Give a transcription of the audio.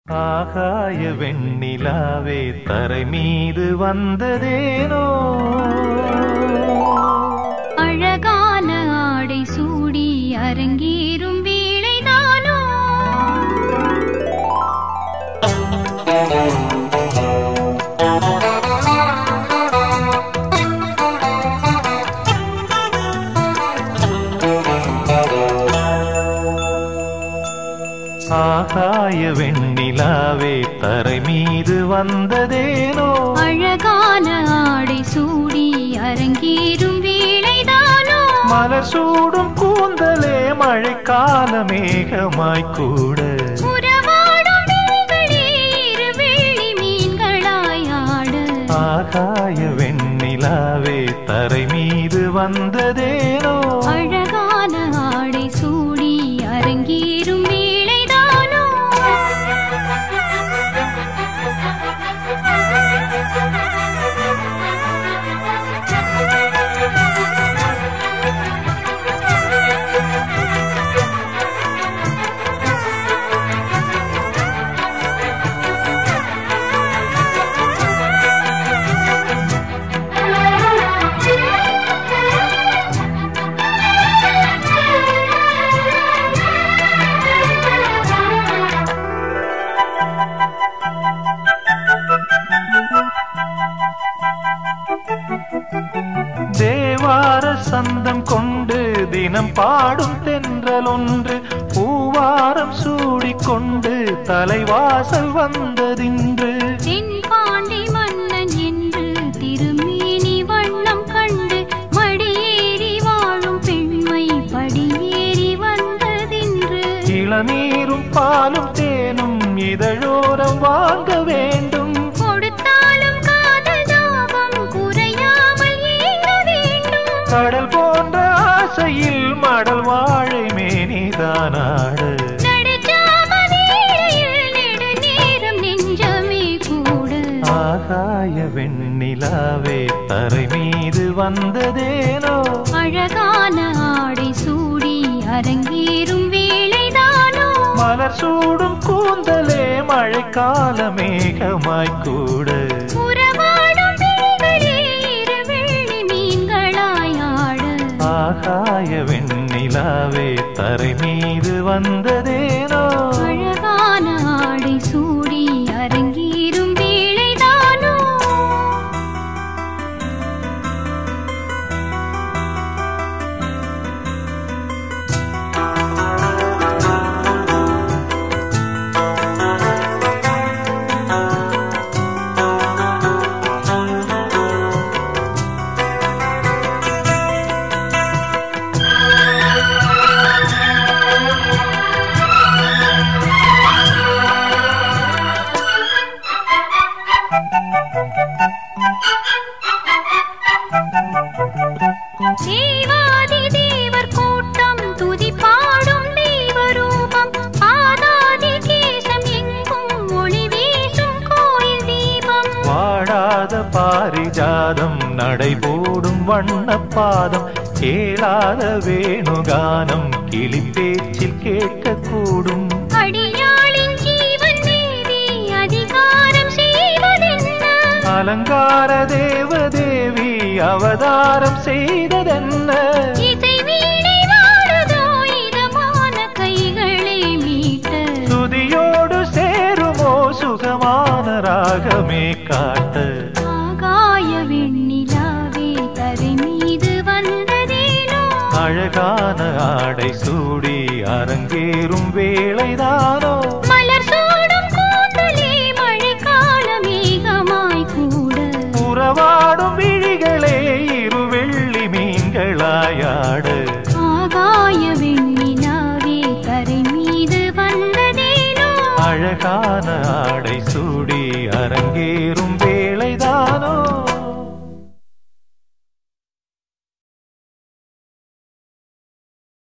ஆகாய வெண்ணிலாவே தரை மீது வந்ததேனோ அழகான ஆடை சூடி அரங்கேறும் வேளைதானோ ஆகாய வெண்ணிலாவே தரை மீது வந்ததேனோ அழகான ஆடை சூடி அரங்கேறும் வேளைதானோ மலர் சூடும் கூந்தலே மழைக்கால மேகமாய் கூட உறவாடும் விழிகளே இரு வெள்ளி மீன்களாய் ஆட ஆகாய வெண்ணிலாவே தரை மீது வந்ததேனோ அழகான ஆடை சூடி அரங்கேறும் வேளைதானோ தேவார சந்தம் கொண்டு தினம் பாடும் தென்றல் ஒன்று பூவாரம் சூடிக்கொண்டு தலைவாசல் வந்ததின்று தென்பாண்டி மன்னன் என்று திருமேனி வண்ணம் கண்டு மடியேறி வாழும் பெண்மை படியேறி வந்ததின்று இளநீரும் பாலும் தேனும் இதழோரம் வாங்க வேண்டும் கொடுத்தாலும் காதல் தாபம் குறையாமல் ஏற வேண்டும் கடல் போன்ற ஆசையில் மடல் வாழை மேனிதானாடு நெடுநேரம் நெஞ்சமே கூட ஆகாய வெண்ணிலாவே தரை மீது வந்ததேனோ அழகான ஆடை சூடி அரங்கேறும் வேளைதானோ மலர் சூடும் கூந்தலே மழைக்கால மேகமாய் கூட உறவாடும் விழிகளே இரு வெள்ளி மீன்களாய் ஆட ஆகாய வெண்ணிலாவே தரை மீது வந்ததேனோ அழகான ஆடை சூடி அரங்கேறும் வேளைதானோ தேவாதி தேவர் கூட்டம் துதி பாடும் தெய்வரூபம் ஆதாதி கேசம் எங்கும் ஒளி வீசும் கோயில் தீபம் வாடாத பாரிஜாதம் நடைபோடும் வண்ணப்பாதம் கேளாத வேணுகானம் கிளி பேச்சில் கேட்கக்கூடும் அடியாளின் ஜீவன் தேவி அதிகாரம் செய்வதென்ன அலங்கார தேவதேவி அவதாரம் செய்ததென்ன இசை வீணை வாழுதோ இதமான கைகளை மீட்ட துதியோடு சேருமோ சுகமான ராகமே காட்ட ஆகாய வெண்ணிலாவே தரை மீது வந்ததேனோ அழகான ஆடை சூடி அரங்கேறும் வேளைதானோ மலர் சூடும் கூந்தலே மழைக்கால மேகமாய் கூட உறவாடும் விழிகளே இரு வெள்ளி மீன்களாயாடு ஆகாய வெண்ணிலாவே தரை மீது வந்ததேனோ அழகான ஆடை சூடி அரங்கேறும் வேளைதானோ